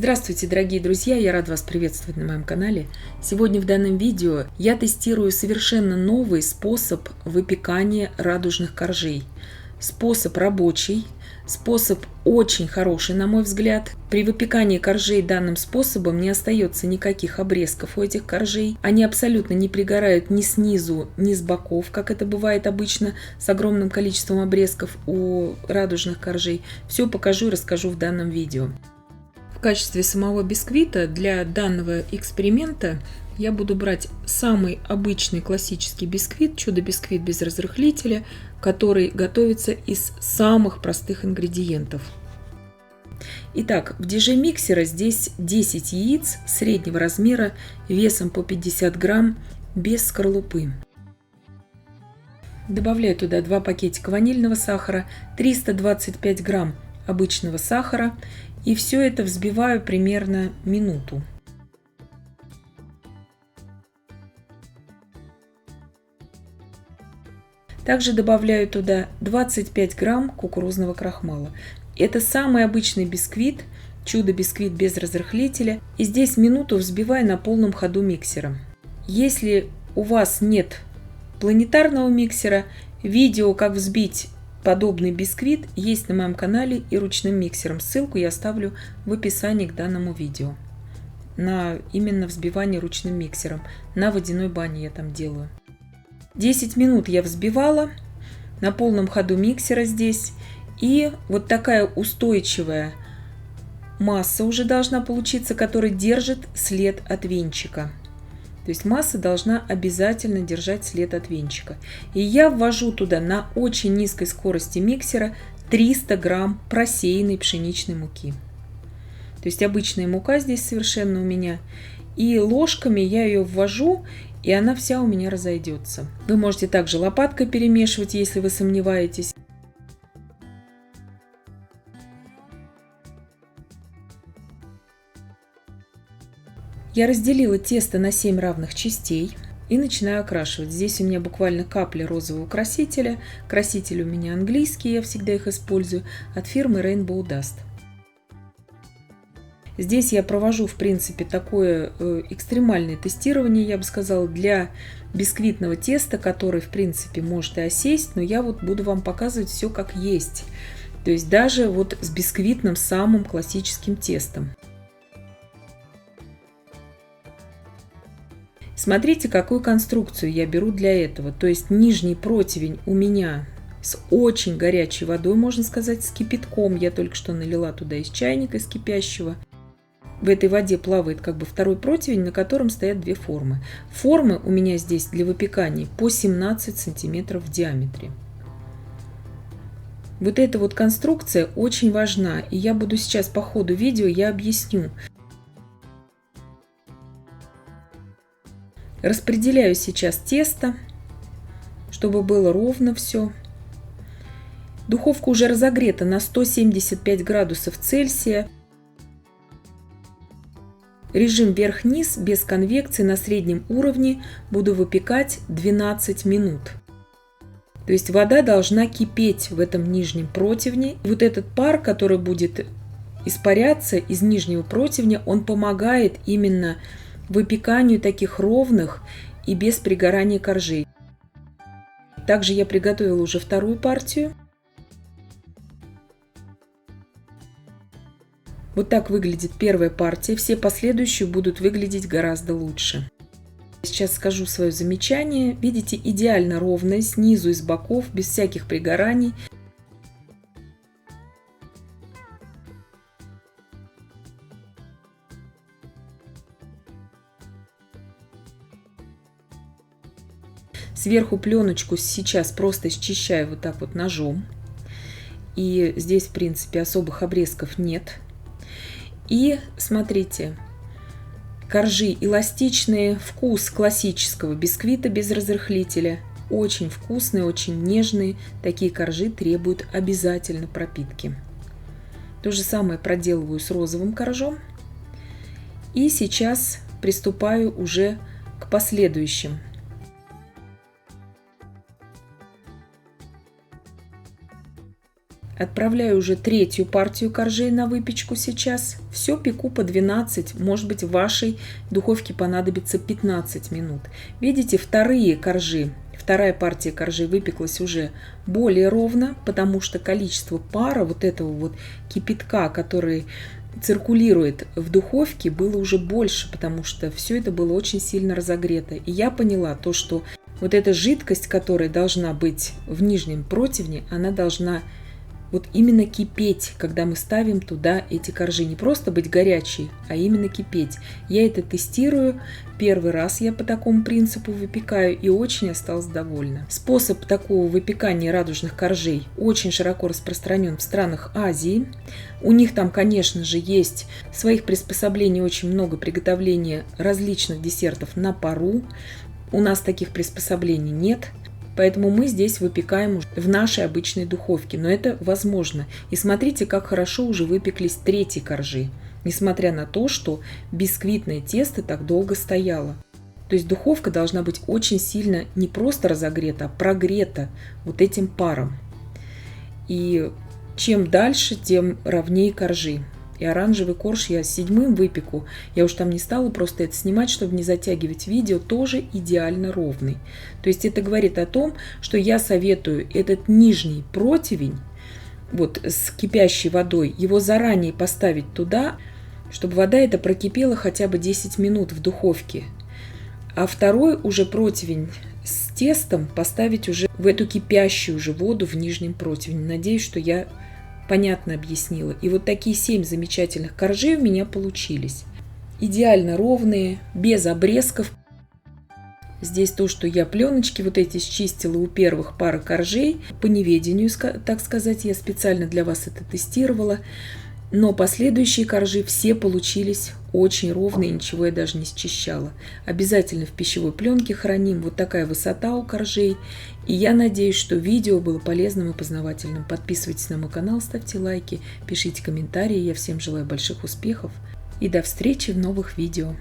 Здравствуйте, дорогие друзья! Я рад вас приветствовать на моем канале. Сегодня в данном видео я тестирую совершенно новый способ выпекания радужных коржей. Способ рабочий, способ очень хороший, на мой взгляд. При выпекании коржей данным способом не остается никаких обрезков у этих коржей. Они абсолютно не пригорают ни снизу, ни с боков, как это бывает обычно с огромным количеством обрезков у радужных коржей. Все покажу и расскажу в данном видео. В качестве самого бисквита для данного эксперимента я буду брать самый обычный классический бисквит, чудо-бисквит без разрыхлителя, который готовится из самых простых ингредиентов. Итак, в DG миксера здесь 10 яиц среднего размера весом по 50 грамм без скорлупы. Добавляю туда 2 пакетика ванильного сахара, 325 грамм обычного сахара. И все это взбиваю примерно минуту. Также добавляю туда 25 грамм кукурузного крахмала. Это самый обычный бисквит, чудо-бисквит без разрыхлителя. И здесь минуту взбиваю на полном ходу миксера. Если у вас нет планетарного миксера, видео, как взбить подобный бисквит, есть на моем канале и ручным миксером. Ссылку я оставлю в описании к данному видео. На именно взбивание ручным миксером. На водяной бане я там делаю. 10 минут я взбивала на полном ходу миксера здесь. И вот такая устойчивая масса уже должна получиться, которая держит след от венчика. То есть масса должна обязательно держать след от венчика. И я ввожу туда на очень низкой скорости миксера 300 грамм просеянной пшеничной муки. То есть обычная мука здесь совершенно у меня. И ложками я ее ввожу, и она вся у меня разойдется. Вы можете также лопаткой перемешивать, если вы сомневаетесь. Я разделила тесто на 7 равных частей и начинаю окрашивать. Здесь у меня буквально капля розового красителя. Краситель у меня английский, я всегда их использую, от фирмы Rainbow Dust. Здесь я провожу, в принципе, такое экстремальное тестирование, я бы сказала, для бисквитного теста, который, в принципе, может и осесть, но я вот буду вам показывать все как есть. То есть даже вот с бисквитным самым классическим тестом. Смотрите, какую конструкцию я беру для этого. То есть нижний противень у меня с очень горячей водой, можно сказать, с кипятком. Я только что налила туда из чайника, из кипящего. В этой воде плавает как бы второй противень, на котором стоят две формы. Формы у меня здесь для выпекания по 17 сантиметров в диаметре. Вот эта вот конструкция очень важна. И я буду сейчас по ходу видео, я объясню. Распределяю сейчас тесто, чтобы было ровно все. Духовка уже разогрета на 175 градусов Цельсия. Режим вверх-вниз без конвекции на среднем уровне буду выпекать 12 минут. То есть вода должна кипеть в этом нижнем противне. И вот этот пар, который будет испаряться из нижнего противня, он помогает именно выпеканию таких ровных и без пригорания коржей. Также я приготовила уже вторую партию. Вот так выглядит первая партия. Все последующие будут выглядеть гораздо лучше. Сейчас скажу свое замечание. Видите, идеально ровная снизу и с боков, без всяких пригораний. Сверху пленочку сейчас просто счищаю вот так вот ножом. И здесь, в принципе, особых обрезков нет. И смотрите, коржи эластичные, вкус классического бисквита без разрыхлителя. Очень вкусные, очень нежные. Такие коржи требуют обязательно пропитки. То же самое проделываю с розовым коржом. И сейчас приступаю уже к последующим. Отправляю уже третью партию коржей на выпечку сейчас. Все пеку по 12, может быть, в вашей духовке понадобится 15 минут. Видите, вторая партия коржей выпеклась уже более ровно, потому что количество пара, вот этого вот кипятка, который циркулирует в духовке, было уже больше, потому что все это было очень сильно разогрето. И я поняла то, что вот эта жидкость, которая должна быть в нижнем противне, она должна вот именно кипеть, когда мы ставим туда эти коржи. Не просто быть горячей, а именно кипеть. Я это тестирую. Первый раз я по такому принципу выпекаю и очень осталась довольна. Способ такого выпекания радужных коржей очень широко распространен в странах Азии. У них там, конечно же, есть своих приспособлений очень много приготовления различных десертов на пару. У нас таких приспособлений нет. Поэтому мы здесь выпекаем в нашей обычной духовке. Но это возможно. И смотрите, как хорошо уже выпеклись третьи коржи. Несмотря на то, что бисквитное тесто так долго стояло. То есть духовка должна быть очень сильно не просто разогрета, а прогрета вот этим паром. И чем дальше, тем ровнее коржи. И оранжевый корж я 7-м выпеку. Я уж там не стала просто это снимать, чтобы не затягивать видео. Тоже идеально ровный. То есть это говорит о том, что я советую этот нижний противень, вот с кипящей водой, его заранее поставить туда, чтобы вода эта прокипела хотя бы 10 минут в духовке. А второй уже противень с тестом поставить уже в эту кипящую уже воду в нижнем противне. Надеюсь, что я понятно объяснила. И вот такие 7 замечательных коржей у меня получились. Идеально ровные, без обрезков. Здесь то, что я пленочки вот эти счистила у первых пары коржей. По неведению, так сказать, я специально для вас это тестировала. Но последующие коржи все получились очень ровные, ничего я даже не счищала. Обязательно в пищевой пленке храним. Вот такая высота у коржей. И я надеюсь, что видео было полезным и познавательным. Подписывайтесь на мой канал, ставьте лайки, пишите комментарии. Я всем желаю больших успехов и до встречи в новых видео.